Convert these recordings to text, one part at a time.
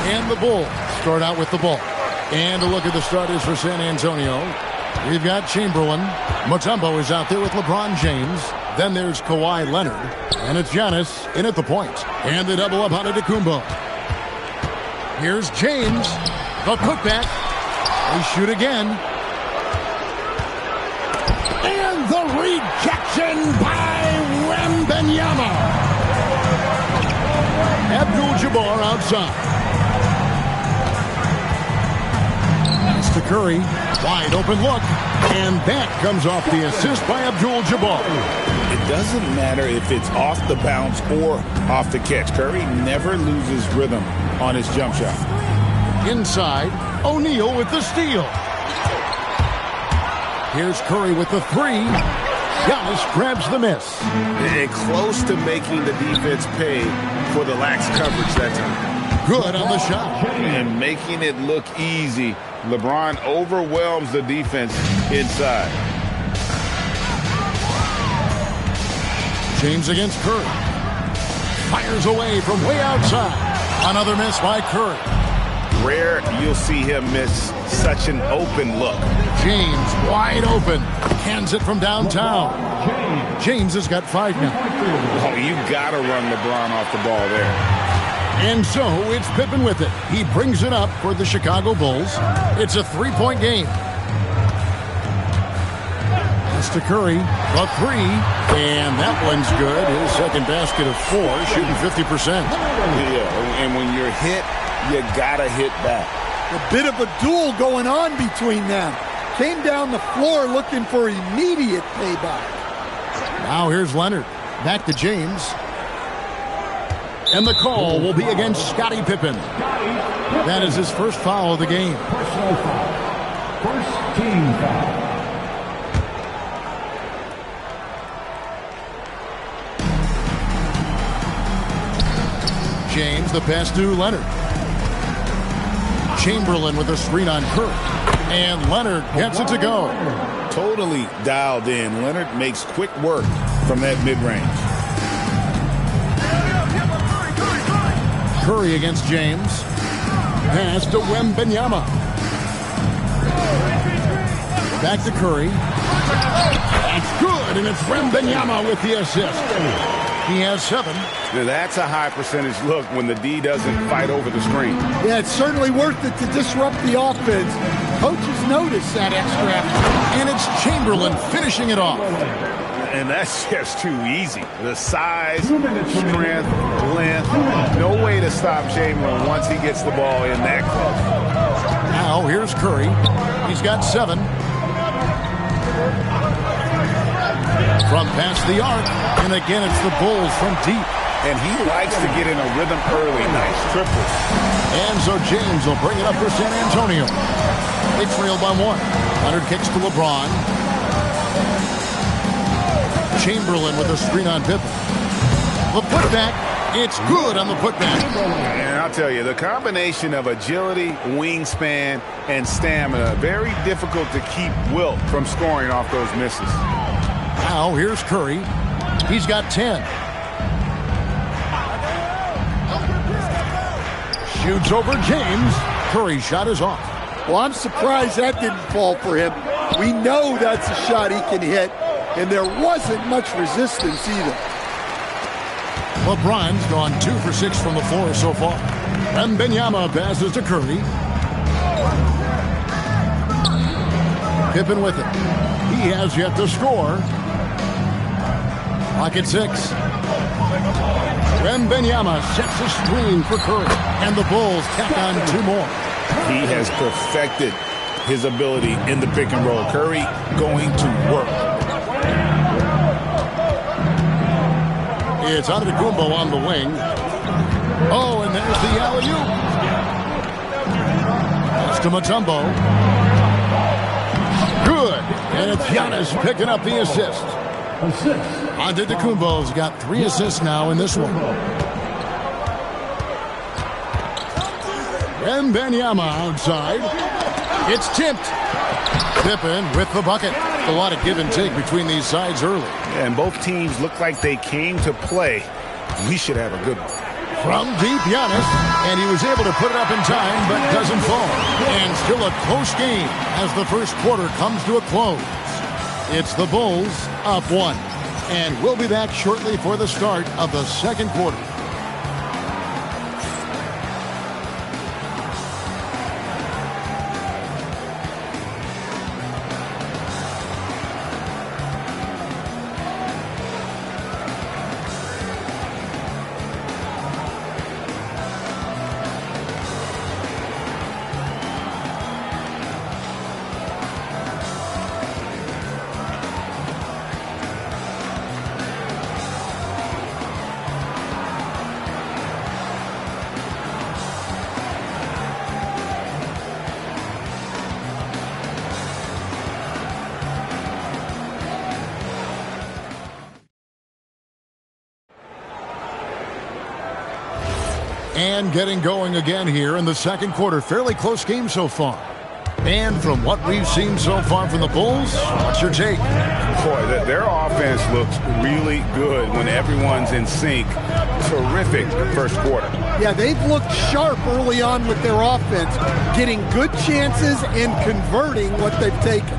And the Bulls start out with the ball. And a look at the starters for San Antonio. We've got Chamberlain. Mutombo is out there with LeBron James. Then there's Kawhi Leonard. And it's Giannis in at the point. And they double up on Antetokounmpo. Here's James. The putback. They shoot again. And the rejection by Wembanyama. Abdul-Jabbar outside. Pass to Curry. Wide open look. And that comes off the assist by Abdul-Jabbar. It doesn't matter if it's off the bounce or off the catch. Curry never loses rhythm on his jump shot. Inside, O'Neal with the steal. Here's Curry with the three. Giannis grabs the miss. And close to making the defense pay for the lax coverage that time. Good on the shot. And making it look easy. LeBron overwhelms the defense inside. James against Curry. Fires away from way outside. Another miss by Curry. Rare you'll see him miss such an open look. James wide open. Hands it from downtown. James has got 5 now. Oh, you got to run LeBron off the ball there. And so it's Pippen with it. He brings it up for the Chicago Bulls. It's a 3-point game. Pass to Curry. The three. And that one's good. His second basket of 4, shooting 50%. Yeah, and when you're hit, you gotta hit back. A bit of a duel going on between them. Came down the floor looking for immediate payback. Now here's Leonard. Back to James. And the call will be against Scottie Pippen. That is his first foul of the game. Personal foul. First team foul. James, the pass to Leonard. Chamberlain with a screen on Curry. And Leonard gets it to go. Totally dialed in. Leonard makes quick work from that mid-range. Curry against James. Pass to Wembanyama. Back to Curry. That's good, and it's Wembanyama with the assist. He has 7. Now that's a high percentage look when the D doesn't fight over the screen. Yeah, it's certainly worth it to disrupt the offense. Coaches notice that extra effort. And it's Chamberlain finishing it off. And that's just too easy. The size, strength, length, no way to stop Chamberlain once he gets the ball in that close. Now here's Curry. He's got 7. From past the arc. And again, it's the Bulls from deep. And he likes to get in a rhythm early. Nice triple. And so James will bring it up for San Antonio. They trail by 1. Leonard kicks to LeBron. Chamberlain with a screen on Pippen. The putback. It's good on the putback. And I'll tell you, the combination of agility, wingspan, and stamina, very difficult to keep Wilt from scoring off those misses. Now here's Curry. He's got 10. Shoots over James. Curry's shot is off. Well, I'm surprised that didn't fall for him. We know that's a shot he can hit, and there wasn't much resistance either. LeBron's gone 2 for 6 from the floor so far. And Wembanyama passes to Curry. Pippen with it. He has yet to score. Clock at 6. Wembanyama sets a screen for Curry. And the Bulls tack on 2 more. He has perfected his ability in the pick and roll. Curry going to work. It's Antetokounmpo on the wing. Oh, and there's the alley-oop. Pass to Mutombo. Good. And it's Giannis picking up the assist. Antetokounmpo's got 3 assists now in this one. Wembanyama outside. It's tipped. Pippen with the bucket. A lot of give and take between these sides early. And both teams look like they came to play we should have a good one. From deep, Giannis, and he was able to put it up in time, but doesn't fall. And still a close game as the first quarter comes to a close. It's the Bulls up 1. And we'll be back shortly for the start of the second quarter. And getting going again here in the second quarter. Fairly close game so far. And from what we've seen so far from the Bulls, what's your take? Boy, their offense looks really good when everyone's in sync. Terrific first quarter. Yeah, they've looked sharp early on with their offense, getting good chances and converting what they've taken.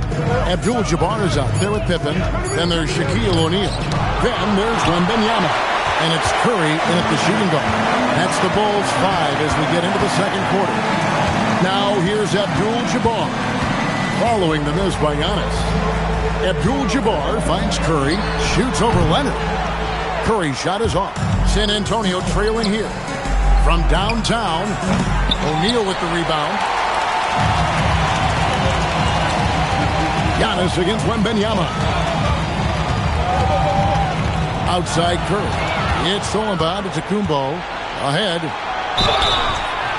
Abdul-Jabbar is out there with Pippen. Then there's Shaquille O'Neal. Then there's Wembanyama. And it's Curry in at the shooting guard. That's the Bulls 5 as we get into the second quarter. Now here's Abdul-Jabbar. Following the miss by Giannis. Abdul-Jabbar finds Curry, shoots over Leonard. Curry's shot is off. San Antonio trailing here. From downtown, O'Neal with the rebound. Giannis against Wembanyama. Outside Curry. It's stolen by Antetokounmpo. Ahead.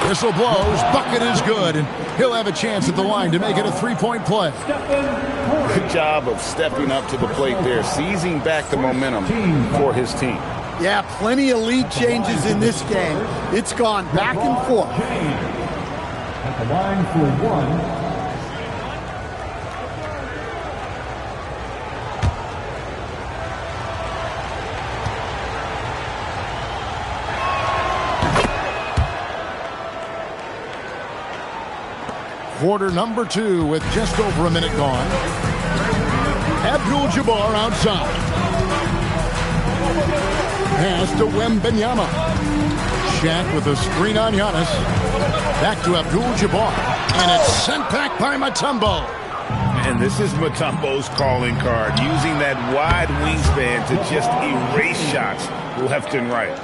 Whistle blows. Bucket is good. And he'll have a chance at the line to make it a three-point play. Good job of stepping up to the plate there, seizing back the momentum for his team. Yeah, plenty of lead changes in this game. It's gone back and forth. At the line for one. Quarter number 2 with just over a minute gone. Abdul-Jabbar outside. Pass to Wembanyama. Shaq with a screen on Giannis. Back to Abdul-Jabbar. And it's sent back by Mutombo. And this is Mutombo's calling card, using that wide wingspan to just erase shots left and right.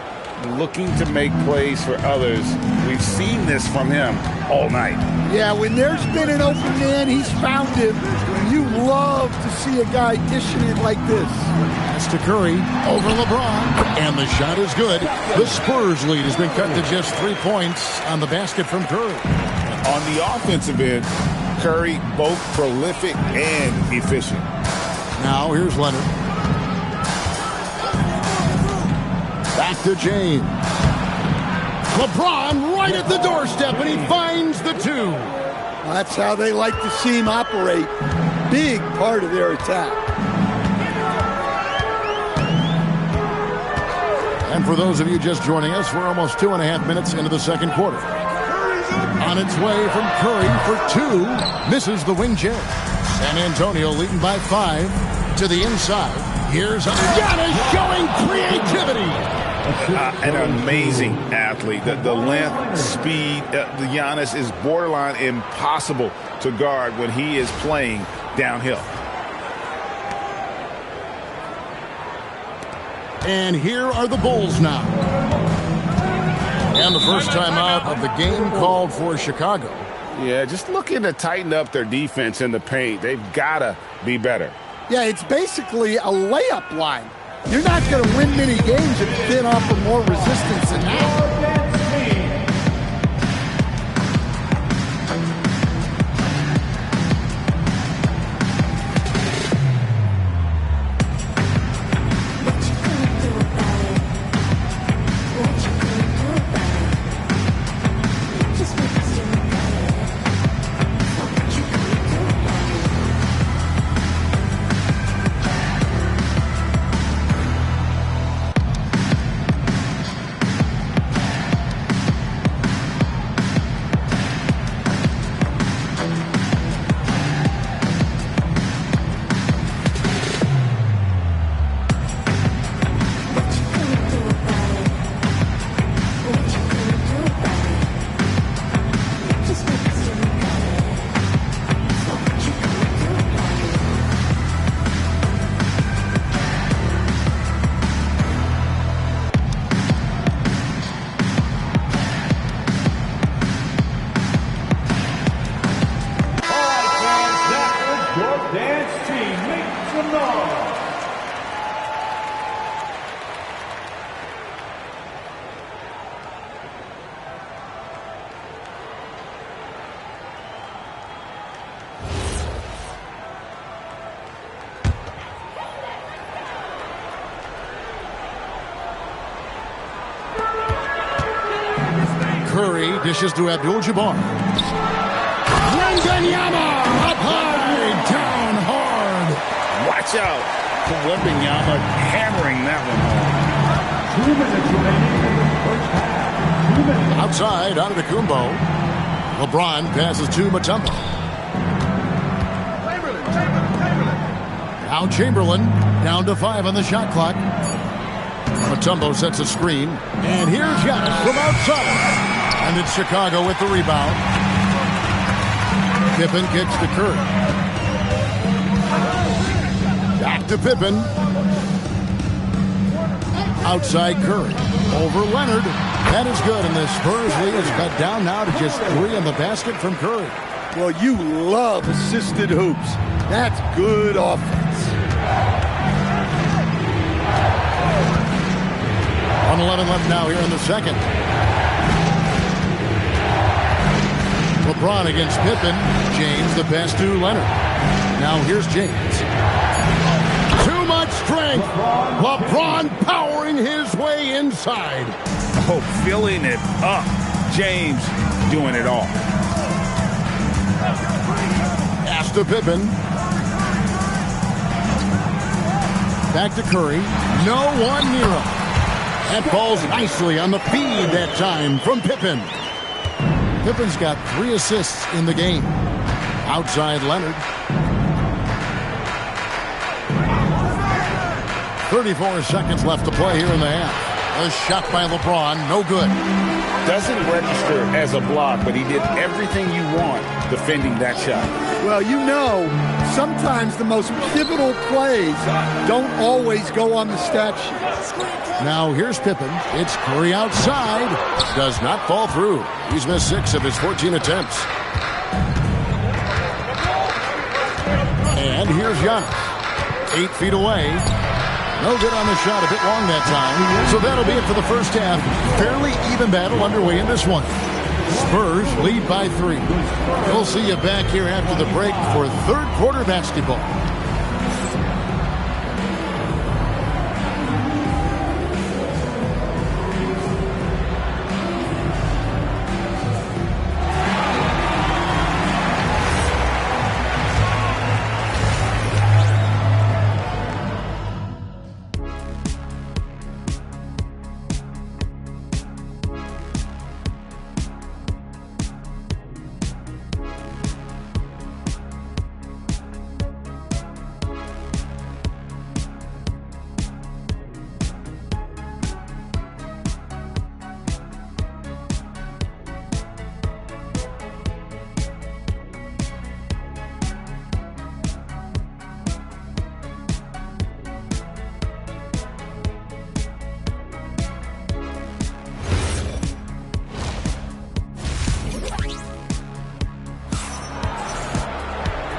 Looking to make plays for others. We've seen this from him all night. Yeah, when there's been an open man, he's found him. You love to see a guy dishing it like this. That's to Curry over LeBron. And the shot is good. The Spurs lead has been cut to just 3 points on the basket from Curry. On the offensive end, Curry both prolific and efficient. Now here's Leonard. Back to James. LeBron right at the doorstep, and he finds the 2. That's how they like to see him operate. Big part of their attack. And for those of you just joining us, we're almost 2.5 minutes into the second quarter. On its way from Curry for 2. Misses the wing J. San Antonio leading by 5 to the inside. Here's Giannis showing creativity. An amazing athlete. The length, speed, the Giannis is borderline impossible to guard when he is playing downhill. And here are the Bulls now. And the first time out of the game called for Chicago. Yeah, just looking to tighten up their defense in the paint. They've got to be better. Yeah, it's basically a layup line. You're not going to win many games if you can't offer more resistance than that. Curry dishes to Abdul-Jabbar. Wembanyama up high, down hard. Watch out for Wembanyama hammering that one home. 2 minutes remaining in the first half. 2 minutes. Outside, Antetokounmpo. LeBron passes to Mutombo. Now Chamberlain down to 5 on the shot clock. Mutombo sets a screen. And here's Giannis from outside. And it's Chicago with the rebound. Pippen kicks to Curry. Back to Pippen. Outside Curry. Over Leonard. That is good, and the Spurs lead is cut down now to just 3 on the basket from Curry. Well, you love assisted hoops. That's good offense. 1:11 left now here in the second. LeBron against Pippen. James the pass to Leonard. Now here's James. Too much strength. LeBron powering his way inside. Oh, filling it up. James doing it all. Pass to Pippen. Back to Curry. No one near him. That falls nicely on the feed that time from Pippen. Pippen's got 3 assists in the game. Outside Leonard. 34 seconds left to play here in the half. A shot by LeBron, no good. Doesn't register as a block, but he did everything you want defending that shot. Well, you know, sometimes the most pivotal plays don't always go on the stat sheet. Now here's Pippen. It's Curry outside. Does not fall through. He's missed 6 of his 14 attempts. And here's Giannis. 8 feet away. No good on the shot, a bit long that time. So that'll be it for the first half. Fairly even battle underway in this one. Spurs lead by 3. We'll see you back here after the break for third quarter basketball.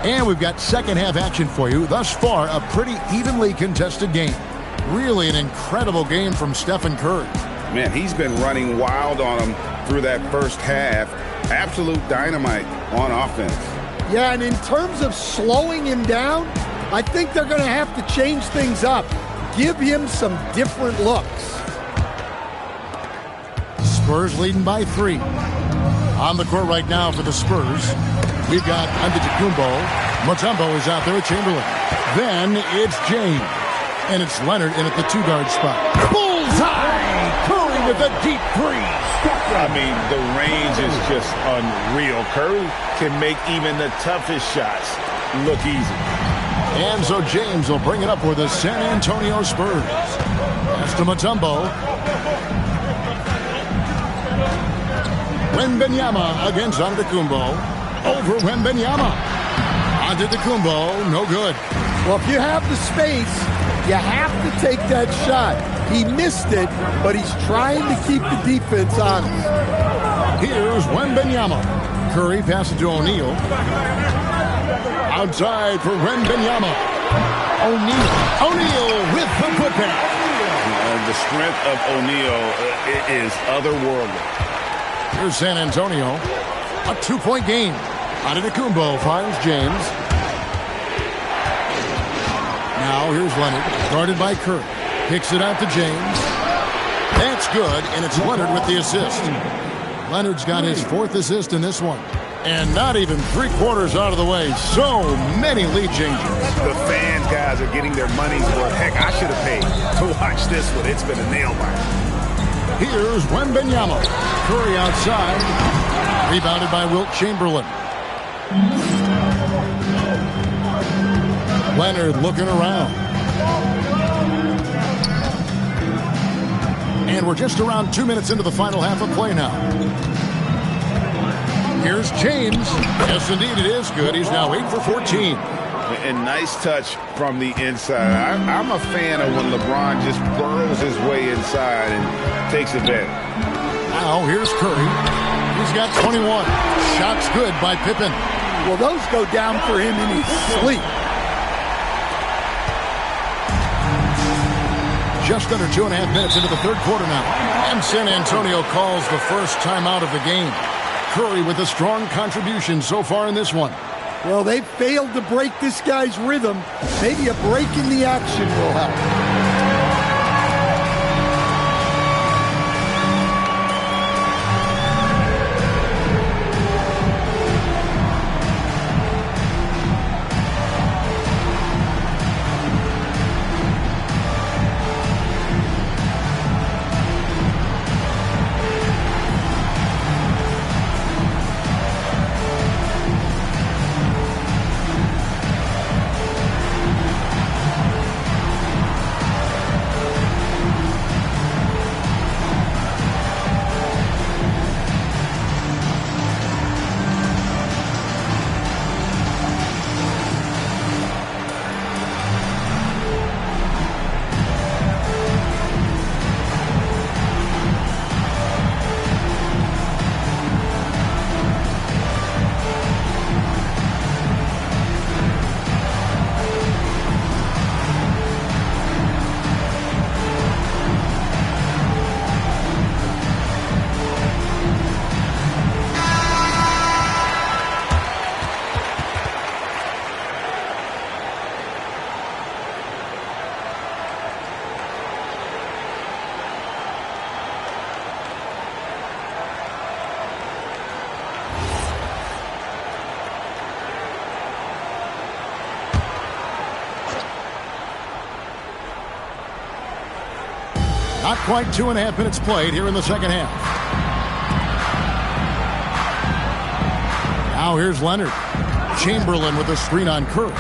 And we've got second half action for you. Thus far, a pretty evenly contested game. Really an incredible game from Stephen Curry. Man, he's been running wild on him through that first half. Absolute dynamite on offense. Yeah, and in terms of slowing him down, I think they're going to have to change things up. Give him some different looks. Spurs leading by 3. On the court right now for the Spurs, we've got Antetokounmpo. Mutombo is out there with Chamberlain. Then it's James. And it's Leonard in at the 2-guard spot. Bullseye! Curry with a deep 3. I mean, the range is just unreal. Curry can make even the toughest shots look easy. And so James will bring it up for the San Antonio Spurs. Pass to Mutombo. Wembanyama against Antetokounmpo. Over Wembanyama. Antetokounmpo, no good. Well, if you have the space, you have to take that shot. He missed it, but he's trying to keep the defense honest. Here's Wembanyama. Curry passes to O'Neal. Outside for Wembanyama. O'Neal with the putback. The strength of O'Neal is otherworldly. Here's San Antonio. A 2-point game. Antetokounmpo finds James. Now here's Leonard, guarded by Curry. Kicks it out to James. That's good, and it's Leonard with the assist. Leonard's got his 4th assist in this one. And not even 3/4 out of the way. So many lead changes. The fans, guys, are getting their money's worth. Heck, I should have paid to watch this one. It's been a nail-biter. Here's Wembanyama. Curry outside. Rebounded by Wilt Chamberlain. Leonard looking around. And we're just around 2 minutes into the final half of play now. Here's James. Yes, indeed, it is good. He's now 8 for 14. And nice touch from the inside. I'm a fan of when LeBron just burrows his way inside and takes advantage. Now, here's Curry. He's got 21. Shots good by Pippen. Well, those go down for him in his sleep. Just under 2.5 minutes into the third quarter now. And San Antonio calls the first timeout of the game. Curry with a strong contribution so far in this one. Well, they failed to break this guy's rhythm. Maybe a break in the action will help. Not quite 2.5 minutes played here in the second half. Now here's Leonard. Chamberlain with a screen on Curry.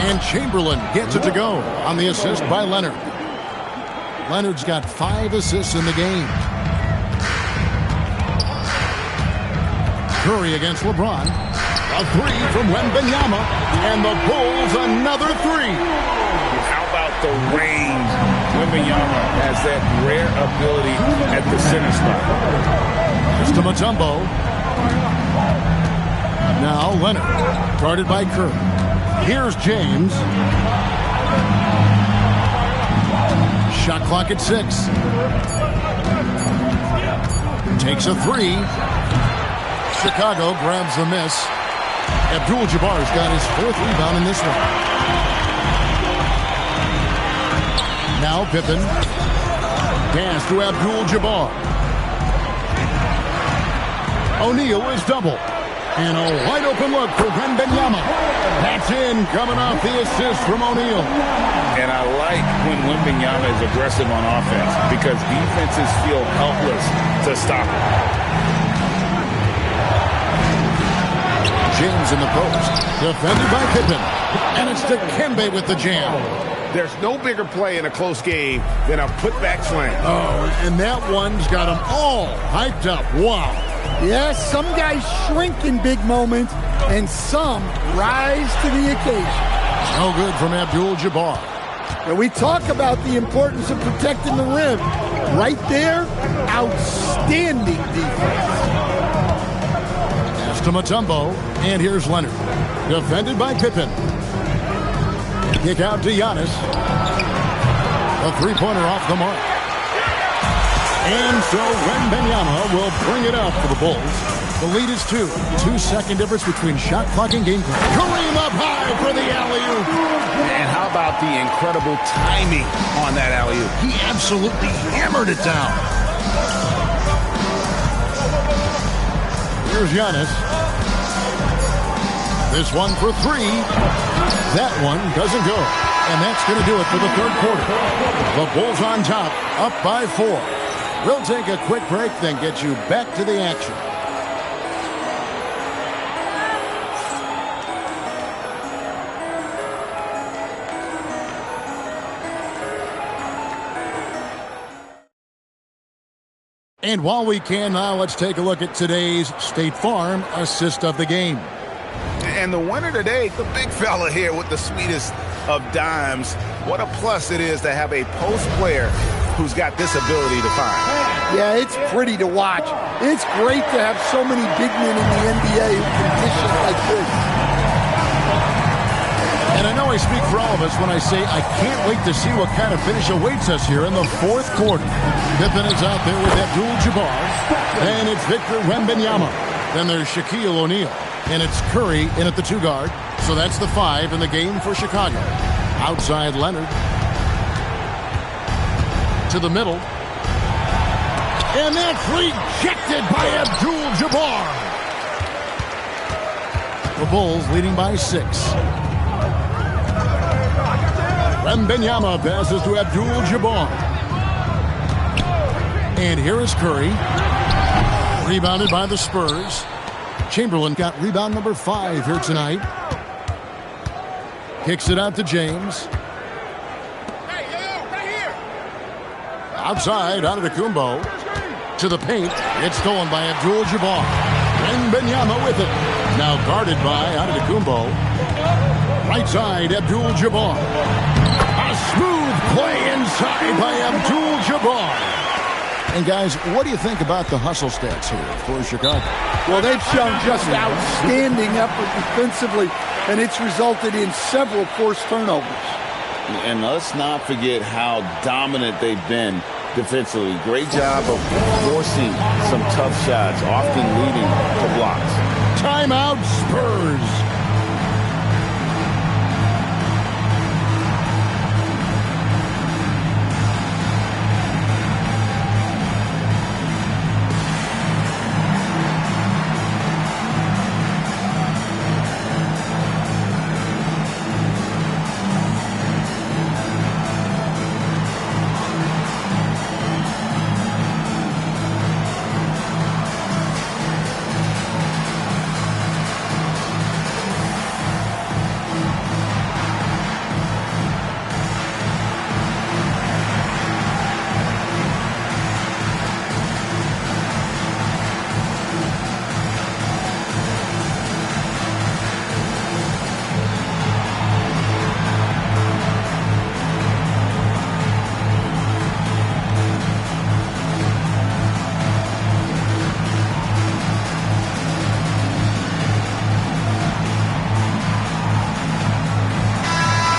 And Chamberlain gets it to go on the assist by Leonard. Leonard's got 5 assists in the game. Curry against LeBron. A 3 from Wembanyama. And the Bulls another 3. How about the range? Wembanyama has that rare ability at the center spot. Just to Mutombo. Now Leonard, guarded by Curry. Here's James. Shot clock at 6. Takes a 3. Chicago grabs the miss. Abdul-Jabbar's got his 4th rebound in this one. Now Pippen. Pass to Abdul-Jabbar. O'Neal is double. And a wide open look for Wembanyama. That's in, coming off the assist from O'Neal. And I like when Wembanyama is aggressive on offense because defenses feel helpless to stop him. James in the post. Defended by Pippen. And it's Dikembe with the jam. There's no bigger play in a close game than a putback slam. Oh, and that one's got them all hyped up. Wow. Yes, some guys shrink in big moments, and some rise to the occasion. No good from Abdul-Jabbar. And we talk about the importance of protecting the rim. Right there, outstanding defense. Pass to Mutombo, and here's Leonard. Defended by Pippen. Kick out to Giannis. A 3-pointer off the mark. And so Wembanyama will bring it up for the Bulls. The lead is 2. 2-second difference between shot clock and game clock. Kareem up high for the alley-oop. And how about the incredible timing on that alley-oop? He absolutely hammered it down. Here's Giannis. This one for three. That one doesn't go. And that's going to do it for the third quarter. The Bulls on top, up by 4. We'll take a quick break, then get you back to the action. And while we can now, let's take a look at today's State Farm assist of the game. And the winner today, the big fella here with the sweetest of dimes. What a plus it is to have a post player who's got this ability to find. Yeah, it's pretty to watch. It's great to have so many big men in the NBA who can dish it like this. And I know I speak for all of us when I say I can't wait to see what kind of finish awaits us here in the fourth quarter. Pippen is out there with Abdul-Jabbar. And it's Victor Wembanyama. Then there's Shaquille O'Neal. And it's Curry in at the 2 guard. So that's the 5 in the game for Chicago. Outside Leonard. To the middle. And that's rejected by Abdul-Jabbar. The Bulls leading by 6. Wembanyama passes to Abdul-Jabbar. And here is Curry. Rebounded by the Spurs. Chamberlain got rebound number 5 here tonight. Kicks it out to James. Outside, Antetokounmpo. To the paint. It's stolen by Abdul-Jabbar. Wembanyama with it. Now guarded by Antetokounmpo. Right side, Abdul-Jabbar. A smooth play inside by Abdul-Jabbar. And guys, what do you think about the hustle stats here for Chicago? Well, they've shown just outstanding effort defensively, and it's resulted in several forced turnovers. And let's not forget how dominant they've been defensively. Great job of forcing some tough shots, often leading to blocks. Timeout, Spurs.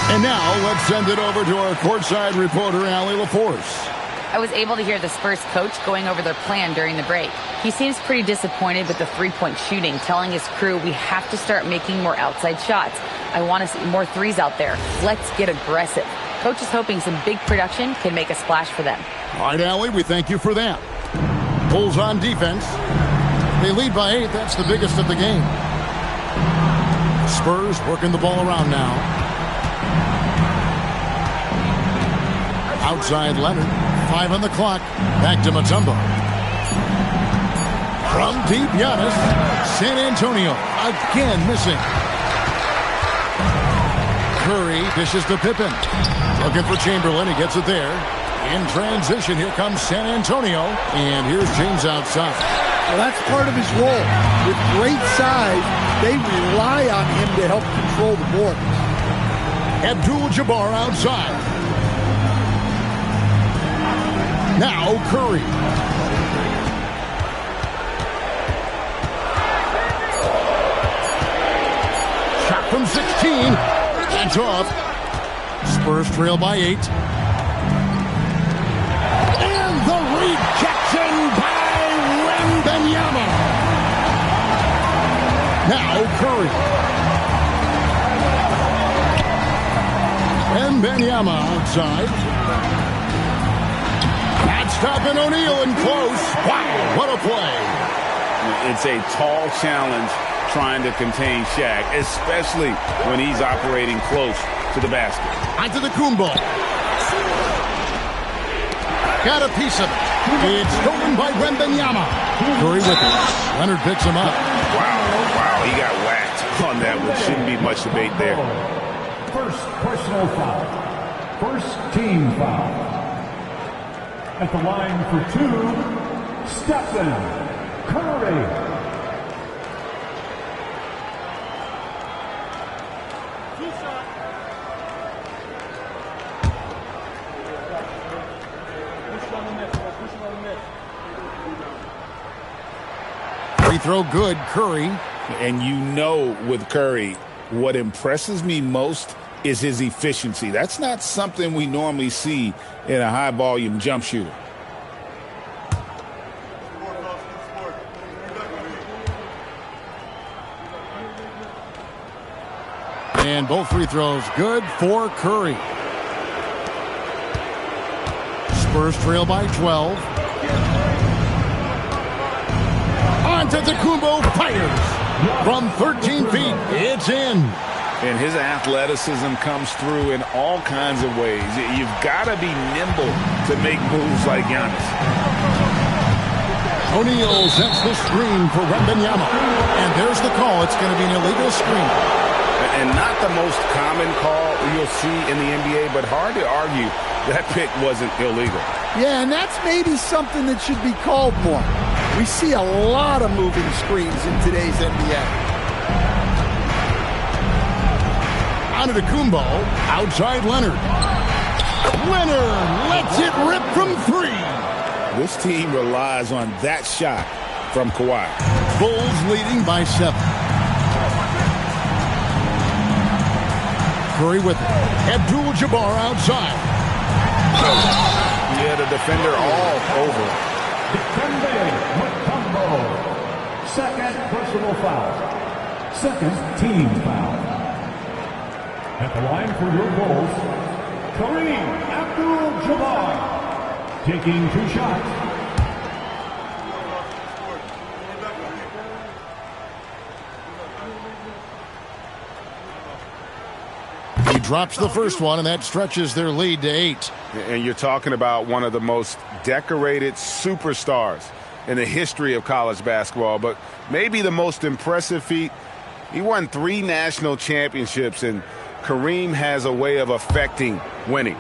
And now let's send it over to our courtside reporter, Allie LaForce. I was able to hear the Spurs coach going over their plan during the break. He seems pretty disappointed with the three-point shooting, telling his crew we have to start making more outside shots. I want to see more threes out there. Let's get aggressive. Coach is hoping some big production can make a splash for them. All right, Allie, we thank you for that. Bulls on defense. They lead by 8. That's the biggest of the game. Spurs working the ball around now. Outside Leonard. 5 on the clock. Back to Mutombo. From deep, Giannis. San Antonio again missing. Curry dishes to Pippen. Looking for Chamberlain. He gets it there. In transition, here comes San Antonio. And here's James outside. Well, that's part of his role. With great size, they rely on him to help control the boards. Abdul-Jabbar outside. Now Curry. Shot from 16. That's off. Spurs trail by 8. And the rejection by Wembanyama. Now Curry. Wembanyama outside. Not stopping O'Neal in close. Wow, what a play. It's a tall challenge trying to contain Shaq, especially when he's operating close to the basket. Onto the Kumbo. Got a piece of it. It's stolen by Wembanyama. Curry with it. Leonard picks him up. Wow, he got whacked on that one. Shouldn't be much debate there. First personal foul. First team foul. At the line for 2, Stephen Curry. Free throw good, Curry. And you know with Curry, what impresses me most is his efficiency. That's not something we normally see in a high-volume jump shooter. And both free throws good for Curry. Spurs trail by 12. Antetokounmpo fires from 13 feet. It's in. And his athleticism comes through in all kinds of ways. You've got to be nimble to make moves like Giannis. O'Neal sets the screen for Wembanyama. And there's the call. It's going to be an illegal screen. And not the most common call you'll see in the NBA, but hard to argue that pick wasn't illegal. Yeah, and that's maybe something that should be called more. We see a lot of moving screens in today's NBA. Antetokounmpo, outside Leonard. Leonard lets it rip from 3. This team relies on that shot from Kawhi. Bulls leading by 7. Curry with it. Abdul-Jabbar outside. He had a defender all over. Dikembe Mutombo. Second personal foul. Second team foul. At the line for your Bulls, Kareem Abdul-Jabbar. Taking 2 shots. He drops the first one, and that stretches their lead to 8. And you're talking about one of the most decorated superstars in the history of college basketball, but maybe the most impressive feat. He won 3 national championships, and Kareem has a way of affecting winning.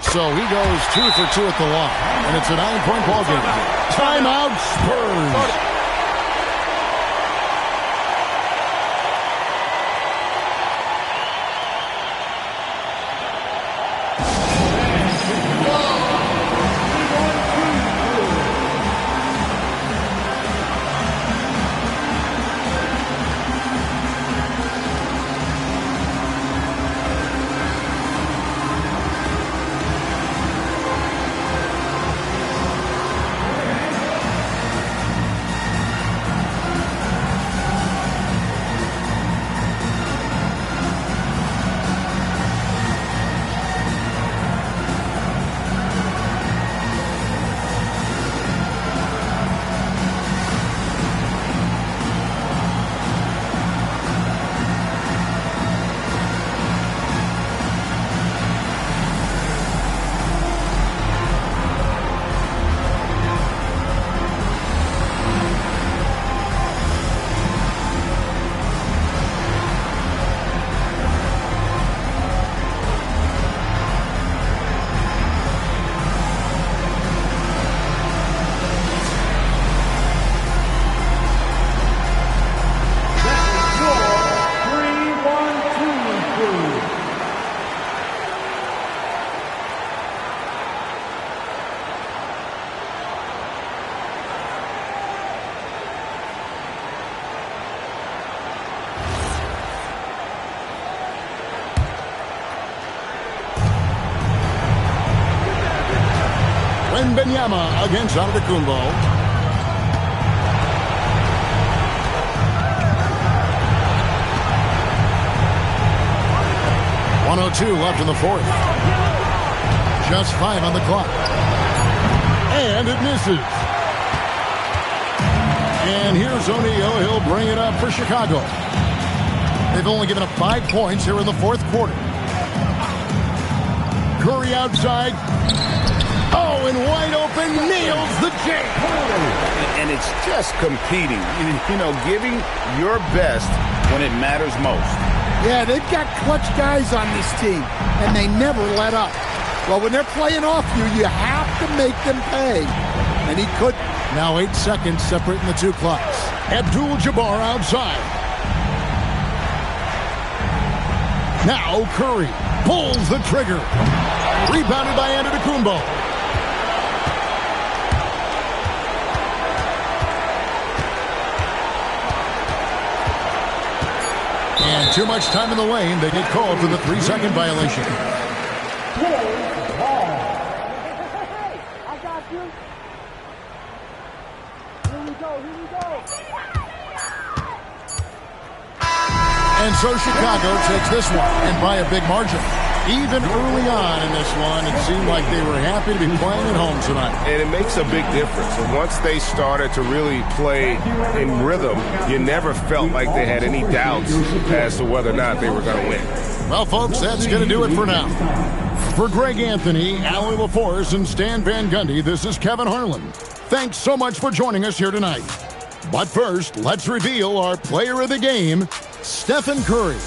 So he goes 2 for 2 at the line, and it's a 9-point ball game. Timeout, Spurs. Wembanyama against Antetokounmpo. 1:02 left in the fourth. Just 5 on the clock. And it misses. And here's O'Neal. He'll bring it up for Chicago. They've only given up 5 points here in the fourth quarter. Curry outside. Oh, and wide open, nails the jam. And it's just competing, giving your best when it matters most. Yeah, they've got clutch guys on this team, and they never let up. Well, when they're playing off you, you have to make them pay. And he could. Now 8 seconds separating the two clocks. Abdul-Jabbar outside. Now Curry pulls the trigger. Rebounded by Antetokounmpo. And too much time in the lane. They get called for the 3-second violation. I got you. Here we go. And so Chicago takes this one, and by a big margin. Even early on in this one, it seemed like they were happy to be playing at home tonight. And it makes a big difference. And once they started to really play in rhythm, you never felt like they had any doubts as to whether or not they were going to win. Well, folks, that's going to do it for now. For Greg Anthony, Allie LaForce, and Stan Van Gundy, this is Kevin Harlan. Thanks so much for joining us here tonight. But first, let's reveal our player of the game, Stephen Curry.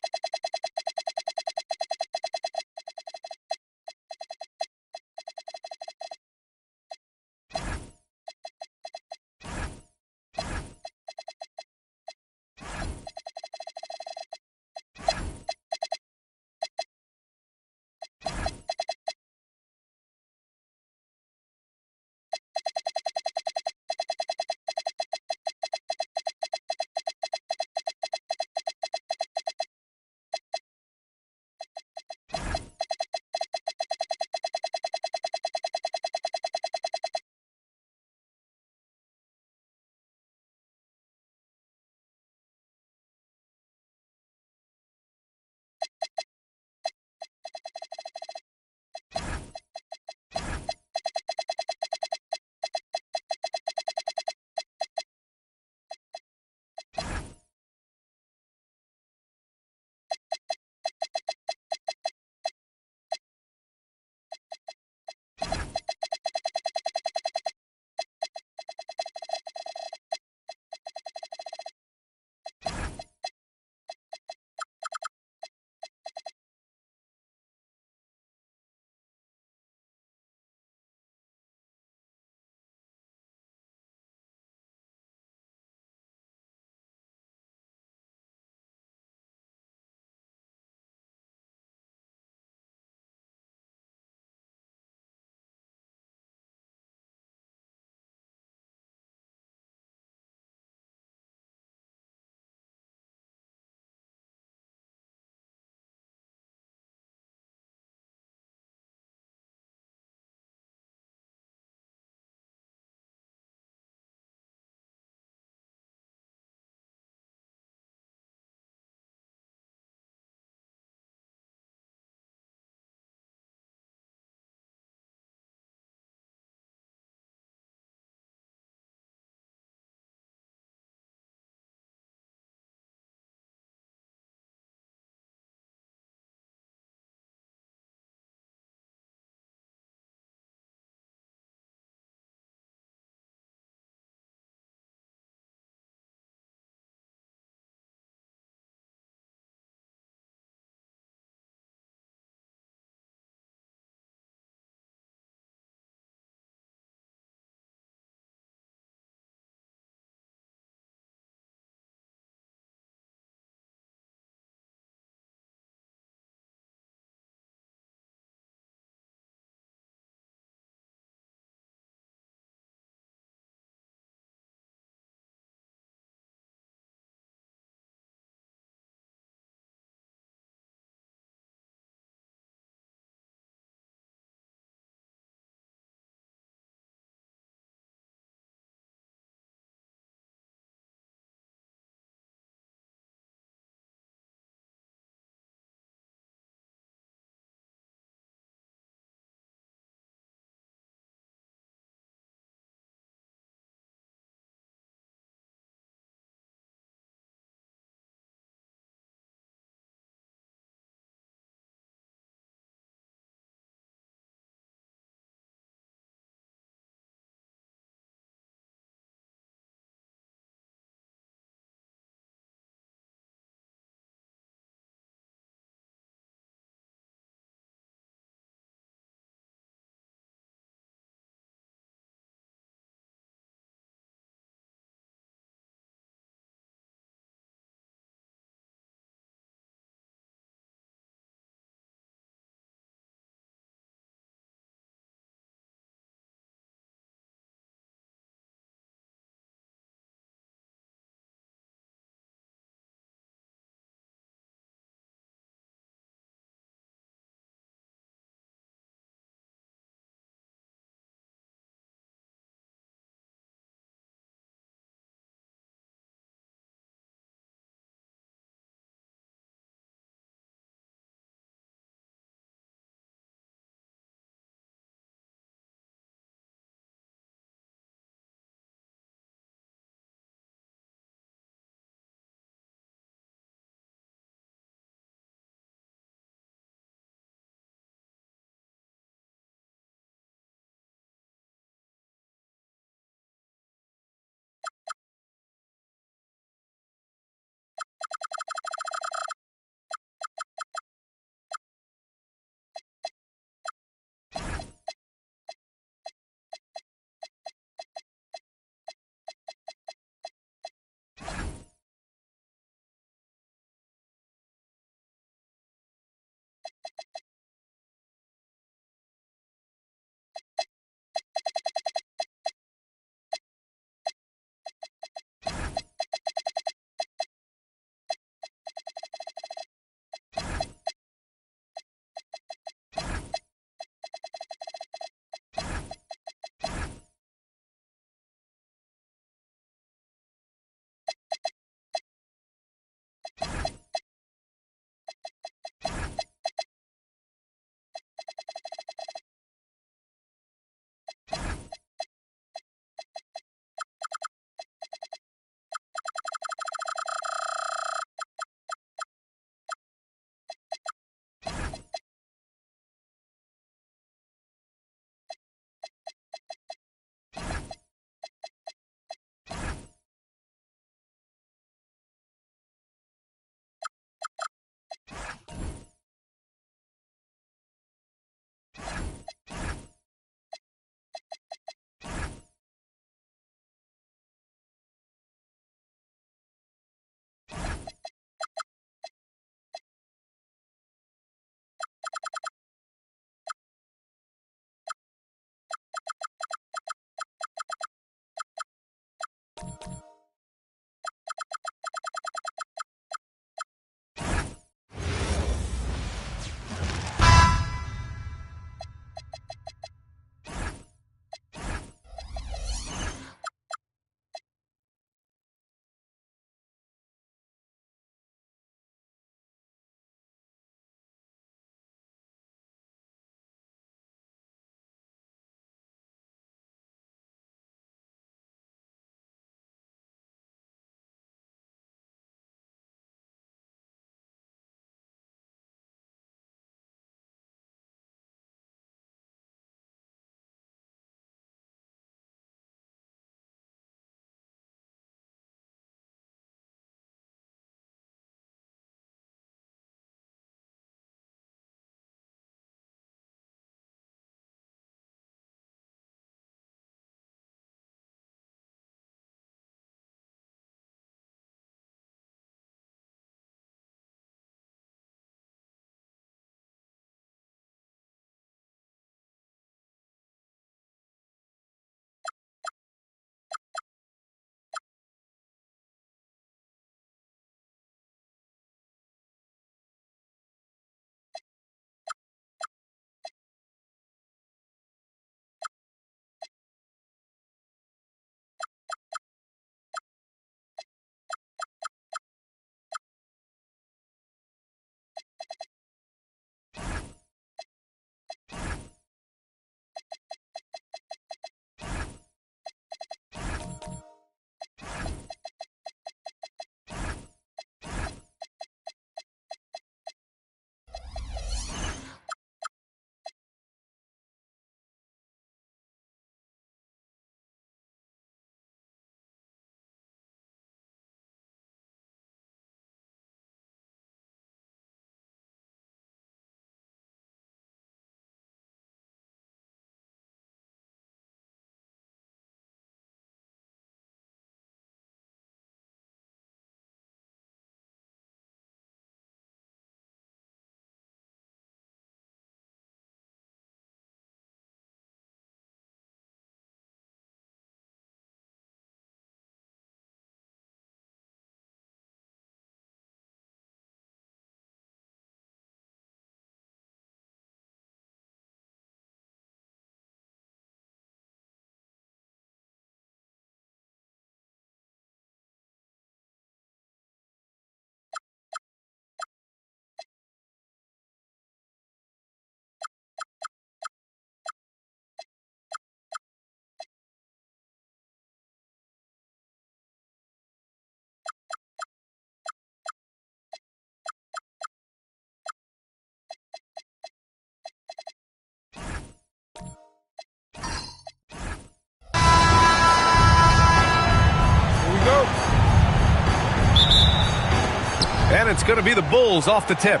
it's going to be the Bulls off the tip.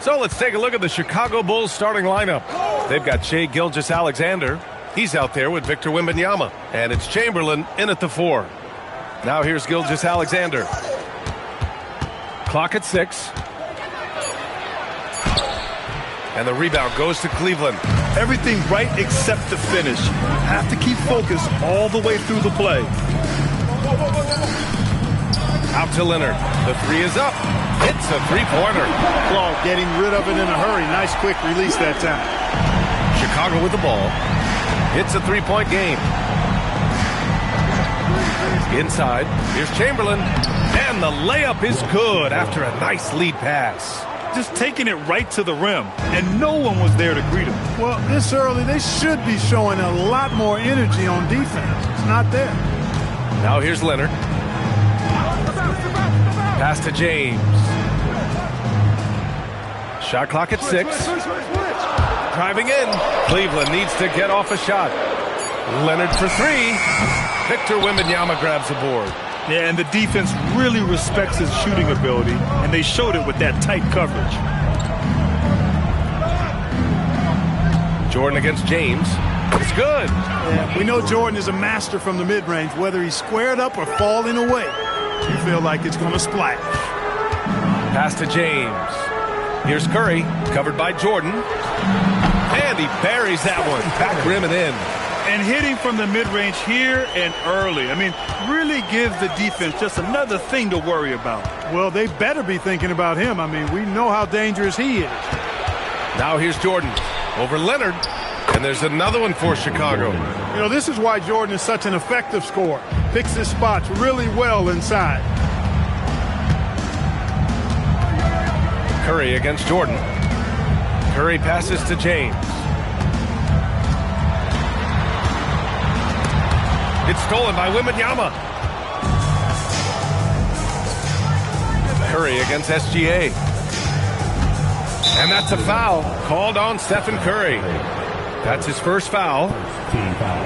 So let's take a look at the Chicago Bulls starting lineup. They've got Shai Gilgeous-Alexander. He's out there with Victor Wembanyama. And it's Chamberlain in at the 4. Now here's Gilgeous-Alexander. Clock at 6. And the rebound goes to Cleveland. Everything right except the finish. Have to keep focused all the way through the play. Out to Leonard. The 3 is up. It's a 3-pointer. Clark getting rid of it in a hurry. Nice quick release that time. Chicago with the ball. It's a 3-point game. Inside. Here's Chamberlain. And the layup is good after a nice lead pass. Just taking it right to the rim, and no one was there to greet him. Well, this early, they should be showing a lot more energy on defense. It's not there. Now here's Leonard. Pass to James. Shot clock at 6. Driving in. Cleveland needs to get off a shot. Leonard for 3. Victor Wembanyama grabs the board. Yeah, and the defense really respects his shooting ability, and they showed it with that tight coverage. Jordan against James. It's good. Yeah, we know Jordan is a master from the mid-range, whether he's squared up or falling away. You feel like it's going to splash. Pass to James. Here's Curry, covered by Jordan. And he buries that one. Back rim and in. And hitting from the mid-range here and early. I mean, really gives the defense just another thing to worry about. Well, they better be thinking about him. I mean, we know how dangerous he is. Now here's Jordan over Leonard. And there's another one for Chicago. You know, this is why Jordan is such an effective scorer. Picks his spots really well inside. Curry against Jordan. Curry passes to James. It's stolen by Wembanyama. Curry against SGA. And that's a foul called on Stephen Curry. That's his first foul. Team foul.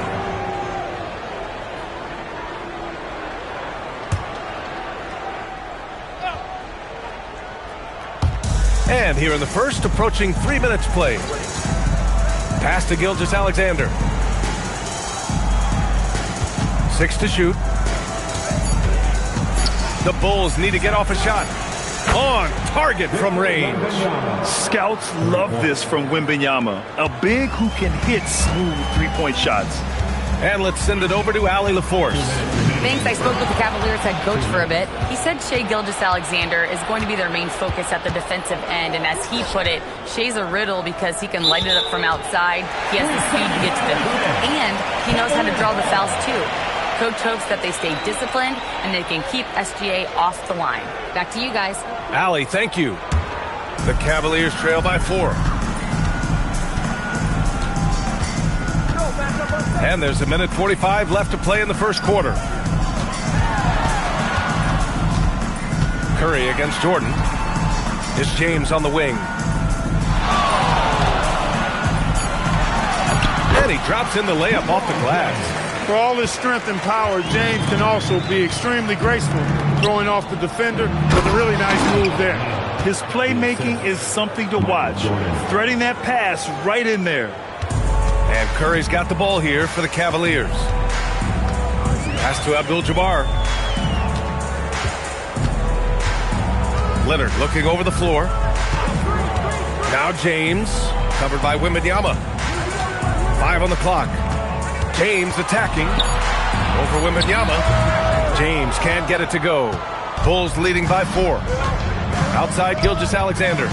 And here in the first, approaching 3 minutes played. Pass to Gilgeous-Alexander. 6 to shoot. The Bulls need to get off a shot. On target from range. Scouts love this from Wembanyama. A big who can hit smooth three-point shots. And let's send it over to Allie LaForce. Thanks. I spoke with the Cavaliers head coach for a bit. He said Shai Gilgeous-Alexander is going to be their main focus at the defensive end. And as he put it, Shai's a riddle because he can light it up from outside. He has the speed to get to the hoop, and he knows how to draw the fouls too. Coach hopes that they stay disciplined and they can keep SGA off the line. Back to you guys. Allie, thank you. The Cavaliers trail by 4. And there's 1:45 left to play in the first quarter. Curry against Jordan. It's James on the wing. And he drops in the layup off the glass. For all his strength and power, James can also be extremely graceful, throwing off the defender with a really nice move there. His playmaking is something to watch. Threading that pass right in there. And Curry's got the ball here for the Cavaliers. Pass to Abdul-Jabbar. Leonard looking over the floor. Now James, covered by Wembanyama. 5 on the clock. James attacking over Wembanyama. James can't get it to go. Bulls leading by 4. Outside Gilgeous-Alexander.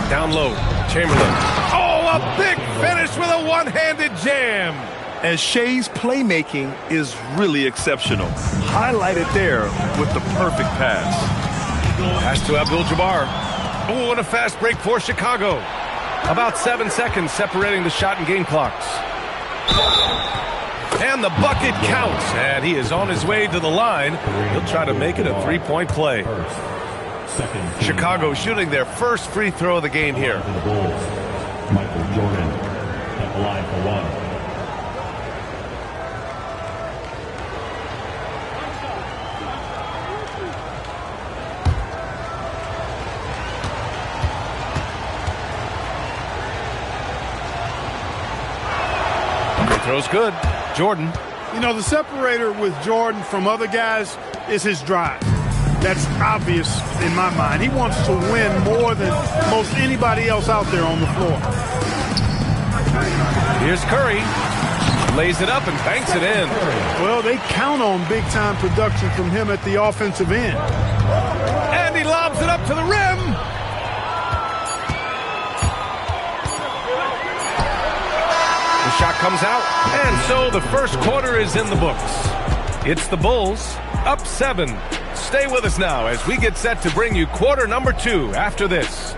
Down low, Chamberlain. Oh, a big finish with a one-handed jam. And Shai's playmaking is really exceptional. Highlighted there with the perfect pass. Pass to Abdul-Jabbar. Oh, and a fast break for Chicago. About 7 seconds separating the shot and game clocks. And the bucket counts. And he is on his way to the line. He'll try to make it a three-point play. Chicago shooting their first free throw of the game here. Michael Jordan at the line for 1. Throws good. Jordan. You know, the separator with Jordan from other guys is his drive. That's obvious in my mind. He wants to win more than most anybody else out there on the floor. Here's Curry. Lays it up and banks it in. Well, they count on big-time production from him at the offensive end. And he lobs it up to the rim. The shot comes out. And so the first quarter is in the books. It's the Bulls up 7. Stay with us now as we get set to bring you quarter number 2 after this.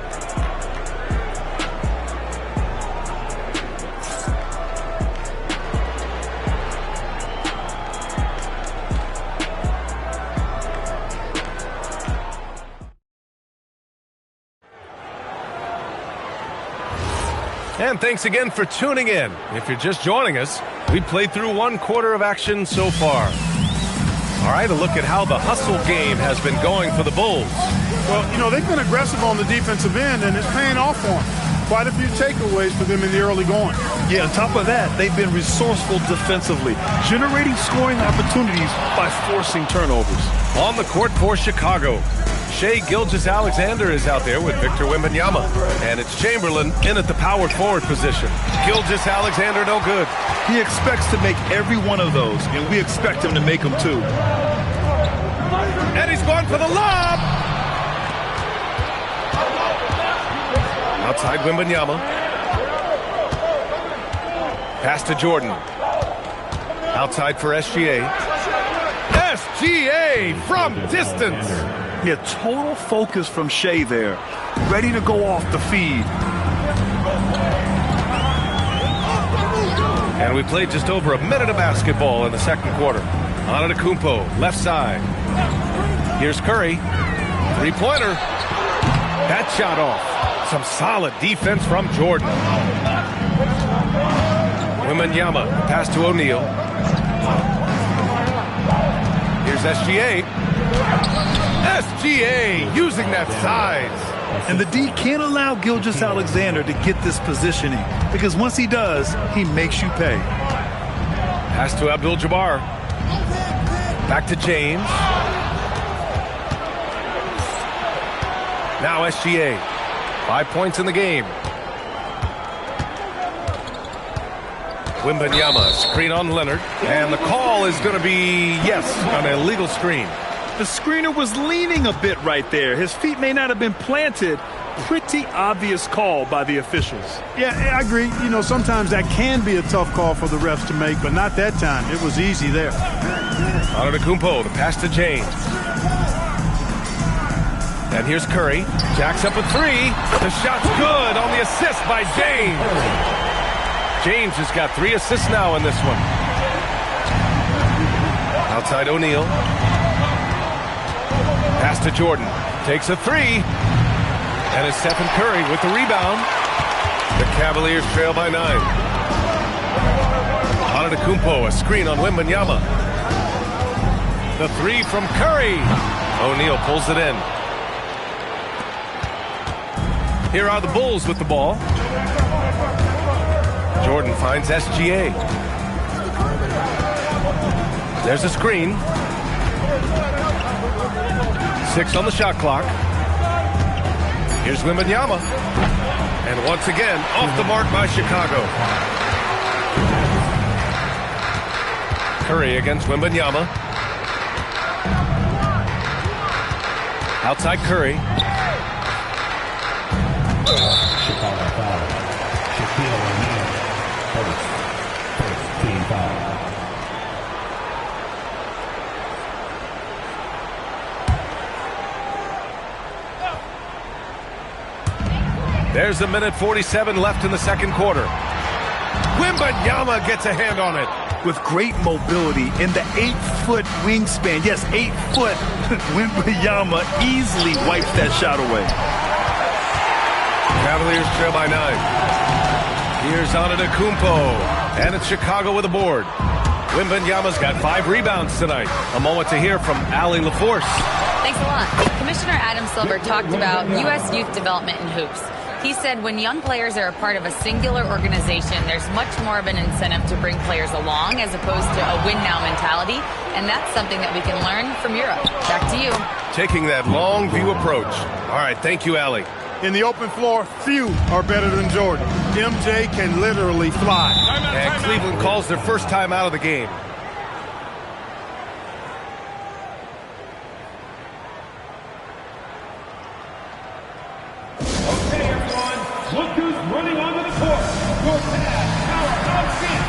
And thanks again for tuning in. If you're just joining us, we played through 1 quarter of action so far. All right, a look at how the hustle game has been going for the Bulls. Well, you know, they've been aggressive on the defensive end, and it's paying off for them. Quite a few takeaways for them in the early going. Yeah, on top of that, they've been resourceful defensively, generating scoring opportunities by forcing turnovers. On the court for Chicago, Shai Gilgeous-Alexander is out there with Victor Wembanyama. And it's Chamberlain in at the power forward position. Gilgeous-Alexander no good. He expects to make every one of those, and we expect him to make them too. And he's going for the lob. Outside Wembanyama. Pass to Jordan. Outside for SGA. SGA from distance. Yeah, total focus from Shai there. Ready to go off the feed. And we played just over a minute of basketball in the second quarter. Antetokounmpo, left side. Here's Curry. Three-pointer. That shot off. Some solid defense from Jordan. Wembanyama, pass to O'Neal. Here's SGA. SGA using that size. And the D can't allow Gilgeous-Alexander to get this positioning, because once he does, he makes you pay. Pass to Abdul-Jabbar. Back to James. Now SGA. 5 points in the game. Wembanyama, screen on Leonard. And the call is going to be, yes, an illegal screen. The screener was leaning a bit right there. His feet may not have been planted. Pretty obvious call by the officials. Yeah, I agree. You know, sometimes that can be a tough call for the refs to make, but not that time. It was easy there. Antetokounmpo, the pass to James. And here's Curry. Jacks up a 3. The shot's good on the assist by James. James has got 3 assists now in this one. Outside O'Neal. Pass to Jordan. Takes a 3. And it's Stephen Curry with the rebound. The Cavaliers trail by 9. Antetokounmpo, a screen on Wembanyama. The 3 from Curry. O'Neal pulls it in. Here are the Bulls with the ball. Jordan finds SGA. There's a screen. 6 on the shot clock. Here's Wembanyama. And once again, off the mark by Chicago. Curry against Wembanyama. Outside Curry. Chicago foul. Shaquille O'Neal. First team foul. There's a minute 47 left in the second quarter. Wembanyama gets a hand on it. With great mobility in the 8-foot wingspan. Yes, 8 foot. Wembanyama easily wipes that shot away. Cavaliers trail by 9. Here's Antetokounmpo. And it's Chicago with a board. Wembanyama's got 5 rebounds tonight. A moment to hear from Allie LaForce. Thanks a lot. Commissioner Adam Silver talked about U.S. youth development in hoops. He said when young players are a part of a singular organization, there's much more of an incentive to bring players along as opposed to a win-now mentality, and that's something that we can learn from Europe. Back to you. Taking that long view approach. All right, thank you, Allie. In the open floor, few are better than Jordan. MJ can literally fly. And Cleveland calls their first time out of the game. Okay, everyone. Look who's running onto the court. Your past powerhouse champion.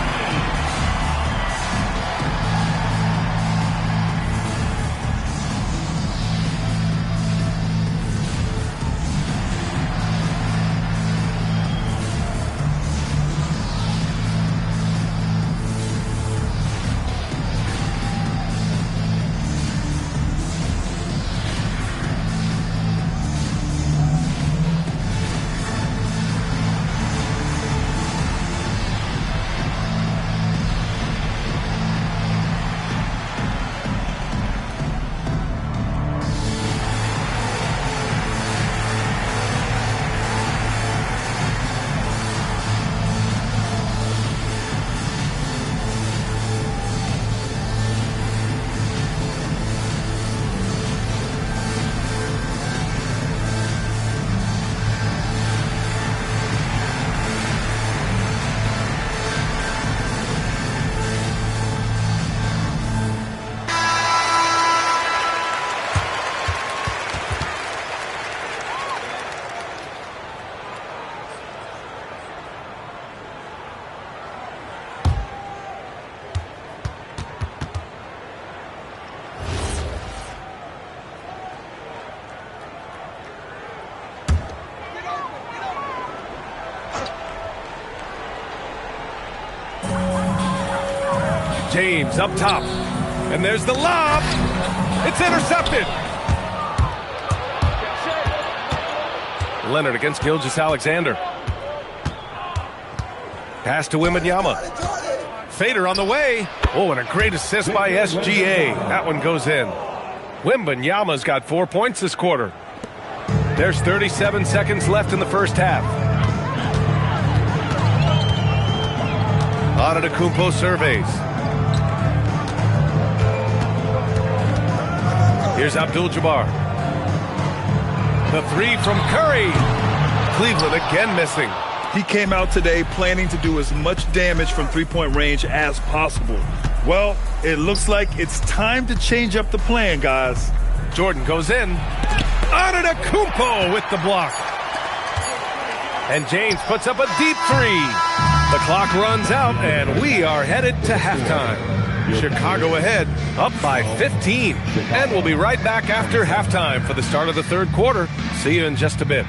James up top. And there's the lob. It's intercepted. Leonard against Gilgeous-Alexander. Pass to Wembanyama. Fader on the way. Oh, and a great assist by SGA. That one goes in. Wembanyama's got 4 points this quarter. There's 37 seconds left in the first half. Antetokounmpo surveys. Here's Abdul-Jabbar. The three from Curry. Cleveland again missing. He came out today planning to do as much damage from three-point range as possible. Well, it looks like it's time to change up the plan, guys. Jordan goes in. Antetokounmpo with the block. And James puts up a deep three. The clock runs out, and we are headed to halftime. Chicago ahead, up by 15. And we'll be right back after halftime for the start of the third quarter. See you in just a bit.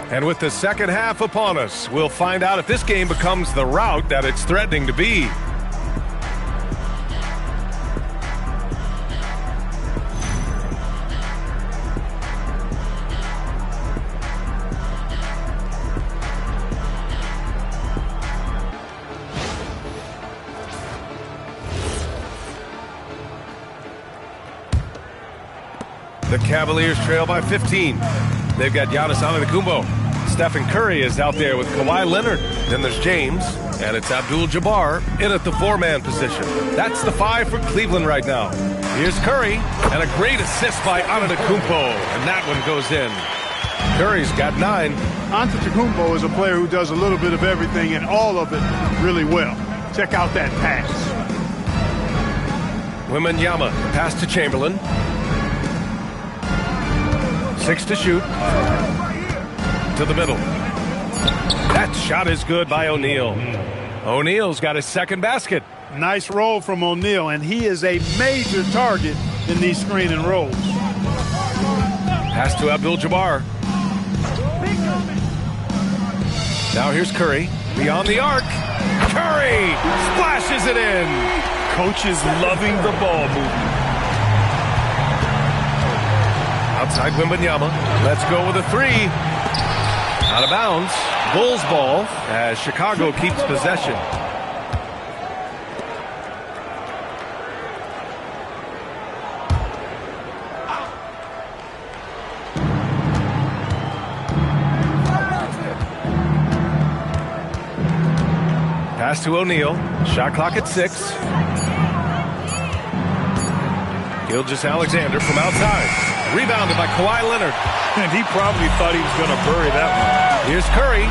And with the second half upon us, we'll find out if this game becomes the rout that it's threatening to be. The Cavaliers trail by 15. They've got Giannis Antetokounmpo. Stephen Curry is out there with Kawhi Leonard. Then there's James, and it's Abdul-Jabbar in at the four-man position. That's the five for Cleveland right now. Here's Curry, and a great assist by Antetokounmpo, and that one goes in. Curry's got 9. Antetokounmpo is a player who does a little bit of everything and all of it really well. Check out that pass. Wembanyama pass to Chamberlain. 6 to shoot. To the middle. That shot is good by O'Neal. O'Neal's got his second basket. Nice roll from O'Neal, and he is a major target in these screen and rolls. Pass to Abdul-Jabbar. Now here's Curry. Beyond the arc. Curry splashes it in. Coach is loving the ball movement. Outside Wembanyama. Let's go with a 3. Out of bounds. Bulls ball as Chicago keeps possession. Pass to O'Neal. Shot clock at 6. Gilgeous-Alexander from outside. Rebounded by Kawhi Leonard. And he probably thought he was going to bury that one. Here's Curry.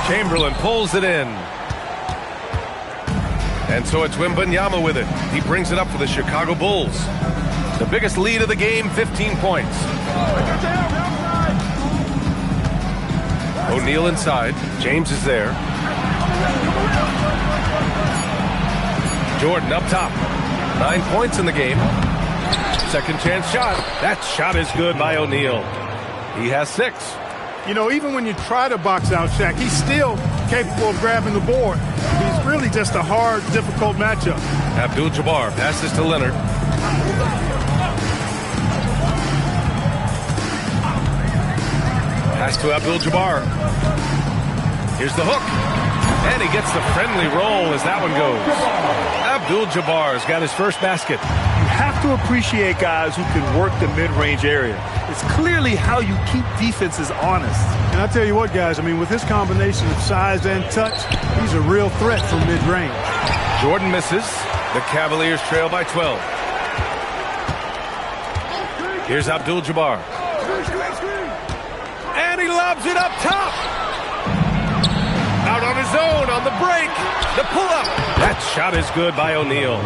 Chamberlain pulls it in. And so it's Wembanyama with it. He brings it up for the Chicago Bulls. The biggest lead of the game, 15 points. O'Neal inside. James is there. Jordan up top. 9 points in the game. Second chance shot. That shot is good by O'Neal. He has 6. You know, even when you try to box out Shaq, he's still capable of grabbing the board. He's really just a hard, difficult matchup. Abdul-Jabbar passes to Leonard. Pass to Abdul-Jabbar. Here's the hook. And he gets the friendly roll as that one goes. Abdul-Jabbar's got his first basket. You have to appreciate guys who can work the mid-range area. It's clearly how you keep defenses honest. And I tell you what, guys, I mean, with his combination of size and touch, he's a real threat from mid-range. Jordan misses. The Cavaliers trail by 12. Here's Abdul-Jabbar. And he lobs it up top. Out on his own on the break. The pull-up. That shot is good by O'Neal.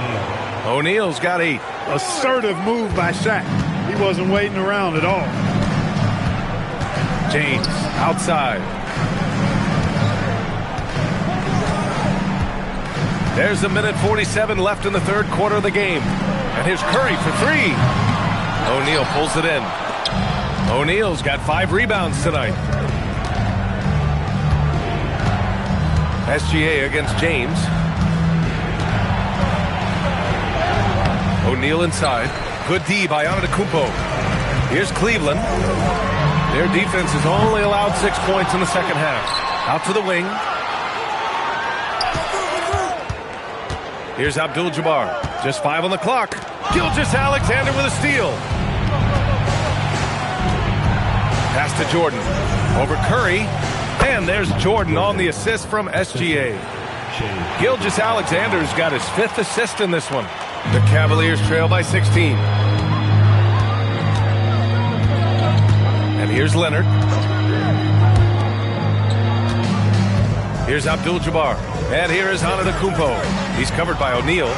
O'Neal's got 8. Assertive move by Shaq. He wasn't waiting around at all. James outside. There's a minute 47 left in the third quarter of the game. And here's Curry for 3. O'Neal pulls it in. O'Neal's got 5 rebounds tonight. SGA against James. O'Neal inside. Good D by Antetokounmpo. Here's Cleveland. Their defense has only allowed 6 points in the second half. Out to the wing. Here's Abdul-Jabbar. Just 5 on the clock. Gilgeous-Alexander with a steal. Pass to Jordan. Over Curry. And there's Jordan on the assist from SGA. Gilgeous-Alexander's got his 5th assist in this one. The Cavaliers trail by 16. And here's Leonard. Here's Abdul-Jabbar. And here is Antetokounmpo. He's covered by O'Neal.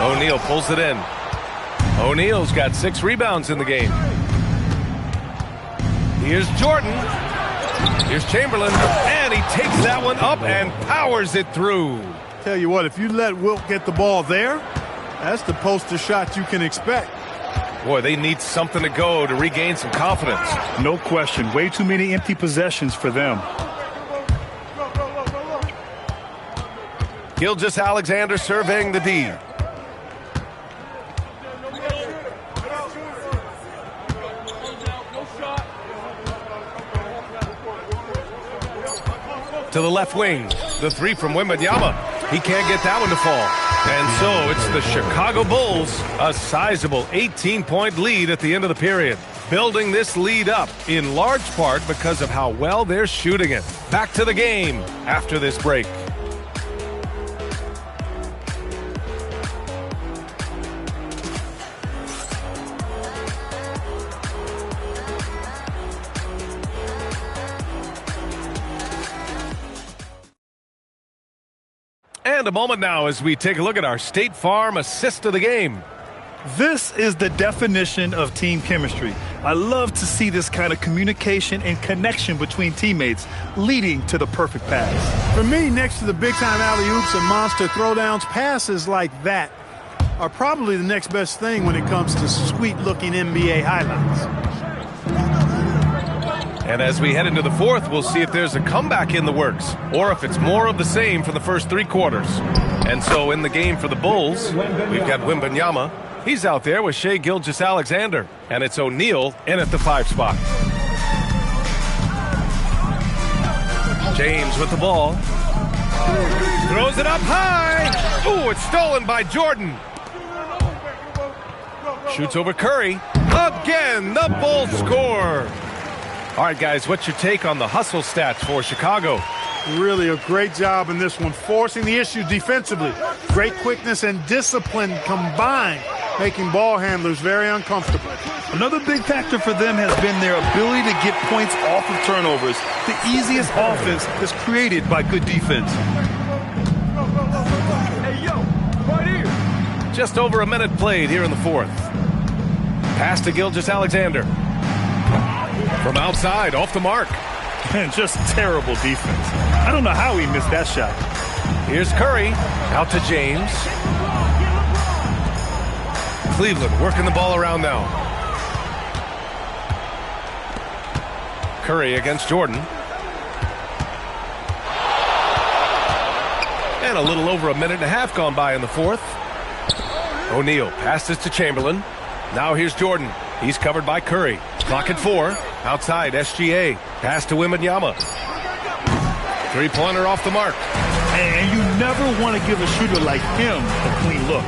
O'Neal pulls it in. O'Neal's got 6 rebounds in the game. Here's Jordan. Here's Chamberlain. And he takes that one up and powers it through. Tell you what, if you let Wilt get the ball there, that's the poster shot you can expect. Boy, they need something to go to regain some confidence. No question. Way too many empty possessions for them. Gilgeous-Alexander surveying the D. To the left wing. The 3 from Wembanyama. He can't get that one to fall. And so it's the Chicago Bulls, a sizable 18-point lead at the end of the period. Building this lead up in large part because of how well they're shooting it. Back to the game after this break. And a moment now as we take a look at our State Farm assist of the game. This is the definition of team chemistry. I love to see this kind of communication and connection between teammates leading to the perfect pass. For me, next to the big-time alley-oops and monster throwdowns, passes like that are probably the next best thing when it comes to sweet-looking NBA highlights. And as we head into the fourth, we'll see if there's a comeback in the works or if it's more of the same for the first 3 quarters. And so in the game for the Bulls, we've got Wembanyama. He's out there with Shai Gilgeous-Alexander, and it's O'Neal in at the 5 spot. James with the ball. Throws it up high. Ooh, it's stolen by Jordan. Shoots over Curry. Again, the Bulls score. All right, guys, what's your take on the hustle stats for Chicago? Really a great job in this one, forcing the issue defensively. Great quickness and discipline combined, making ball handlers very uncomfortable. Another big factor for them has been their ability to get points off of turnovers. The easiest offense is created by good defense. Hey, yo, right here. Just over a minute played here in the fourth. Pass to Gilgeous-Alexander. From outside, off the mark. And just terrible defense. I don't know how he missed that shot. Here's Curry. Out to James. Cleveland working the ball around now. Curry against Jordan. And a little over a minute and a half gone by in the fourth. O'Neal passes to Chamberlain. Now here's Jordan. He's covered by Curry. Clock at 4. Outside, SGA. Pass to Wembanyama. 3-pointer off the mark. And you never want to give a shooter like him a clean look.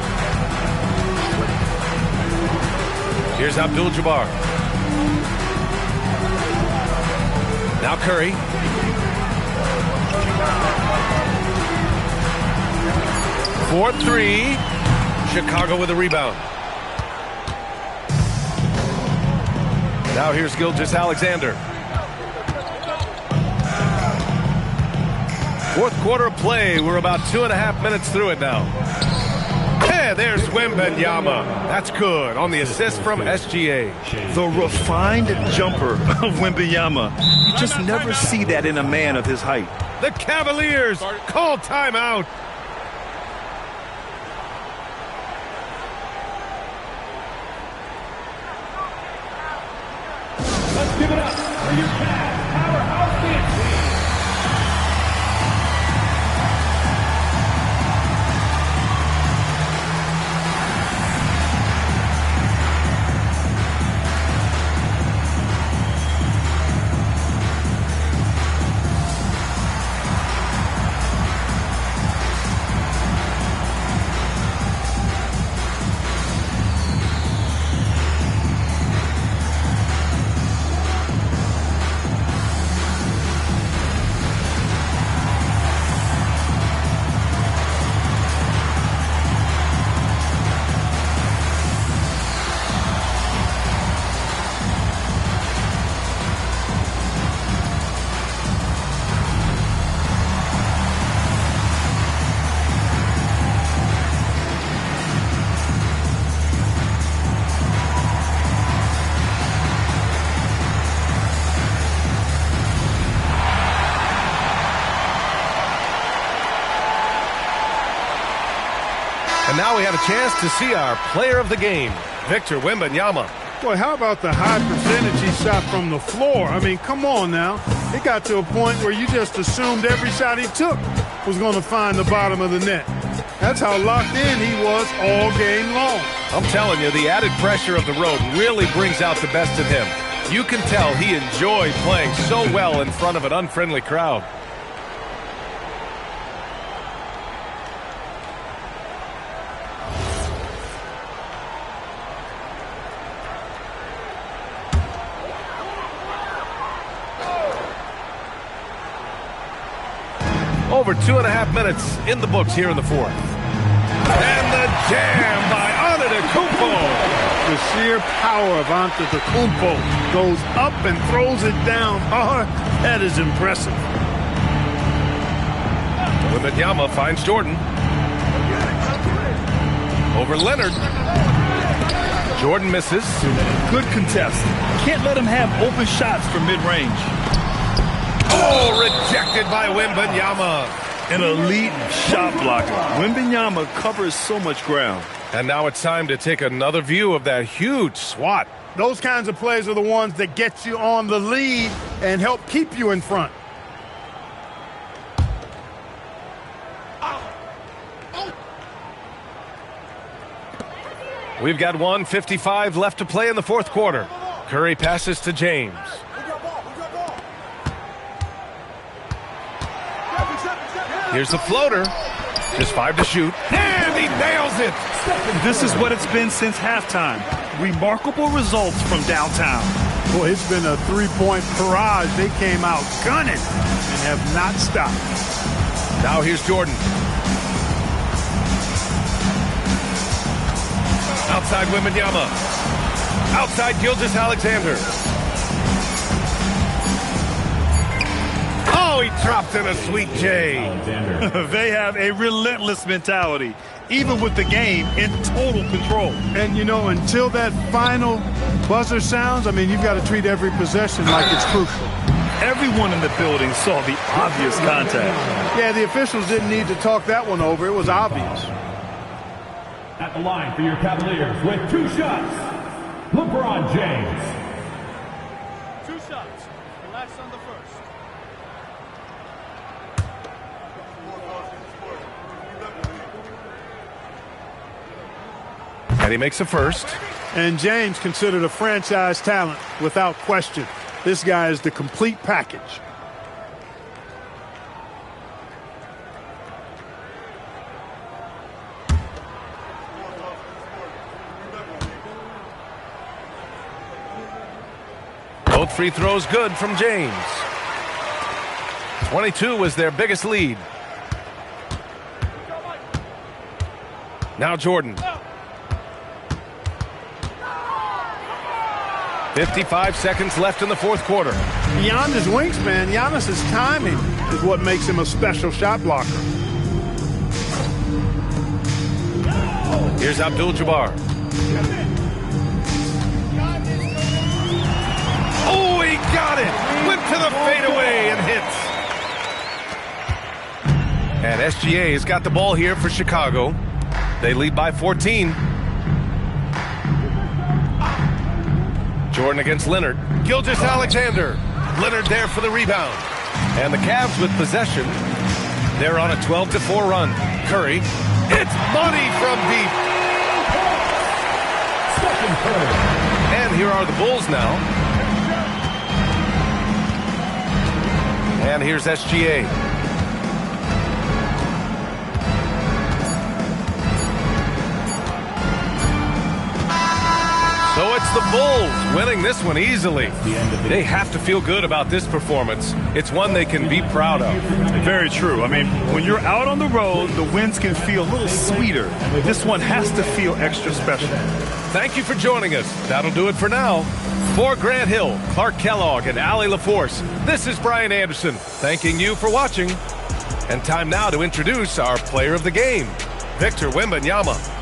Here's Abdul-Jabbar. Now Curry. For 3. Chicago with a rebound. Now here's Gilgeous-Alexander. Fourth quarter of play. We're about 2.5 minutes through it now. Yeah, there's Wembanyama. That's good on the assist from SGA. The refined jumper of Wembanyama. You just never see that in a man of his height. The Cavaliers call timeout. Let's give it up for your Cavs powerhouse dance team. And now we have a chance to see our player of the game, Victor Wembanyama. Boy, how about the high percentage he shot from the floor? I mean, come on now. It got to a point where you just assumed every shot he took was going to find the bottom of the net. That's how locked in he was all game long. I'm telling you, the added pressure of the road really brings out the best in him. You can tell he enjoyed playing so well in front of an unfriendly crowd. Over 2.5 minutes in the books here in the fourth. And the jam by Antetokounmpo. The sheer power of Antetokounmpo goes up and throws it down hard. That is impressive. Wembanyama finds Jordan. Over Leonard. Jordan misses. Good contest. Can't let him have open shots from mid-range. Oh, rejected by Wembanyama. An elite shot blocker. Wembanyama covers so much ground. And now it's time to take another view of that huge swat. Those kinds of plays are the ones that get you on the lead and help keep you in front. We've got 1:55 left to play in the fourth quarter. Curry passes to James. Here's the floater. Just 5 to shoot. And he nails it. This is what it's been since halftime. Remarkable results from downtown. Boy, it's been a three-point barrage. They came out gunning and have not stopped. Now here's Jordan. Outside Wembanyama. Outside Gilgeous-Alexander. Oh, he dropped in a sweet J. They have a relentless mentality, even with the game in total control. And, you know, until that final buzzer sounds, I mean, you've got to treat every possession like it's crucial. Everyone in the building saw the obvious contact. Yeah, the officials didn't need to talk that one over. It was obvious. At the line for your Cavaliers with 2 shots, LeBron James. 2 shots. Relax on the first. And he makes a first. And James considered a franchise talent without question. This guy is the complete package. Both free throws good from James. 22 was their biggest lead. Now Jordan. 55 seconds left in the fourth quarter. Beyond his wingspan, Giannis's timing is what makes him a special shot blocker. Here's Abdul-Jabbar. Oh, he got it! Went to the fadeaway and hits. And SGA has got the ball here for Chicago. They lead by 14. Jordan against Leonard. Gilgeous-Alexander. Leonard there for the rebound. And the Cavs with possession. They're on a 12-4 run. Curry. It's money from deep. And here are the Bulls now. And here's SGA. So it's the Bulls winning this one easily. They have to feel good about this performance. It's one they can be proud of. Very true. I mean, when you're out on the road, the wins can feel a little sweeter. This one has to feel extra special. Thank you for joining us. That'll do it for now. For Grant Hill, Clark Kellogg, and Allie LaForce, this is Brian Anderson thanking you for watching. And time now to introduce our player of the game, Victor Wembanyama.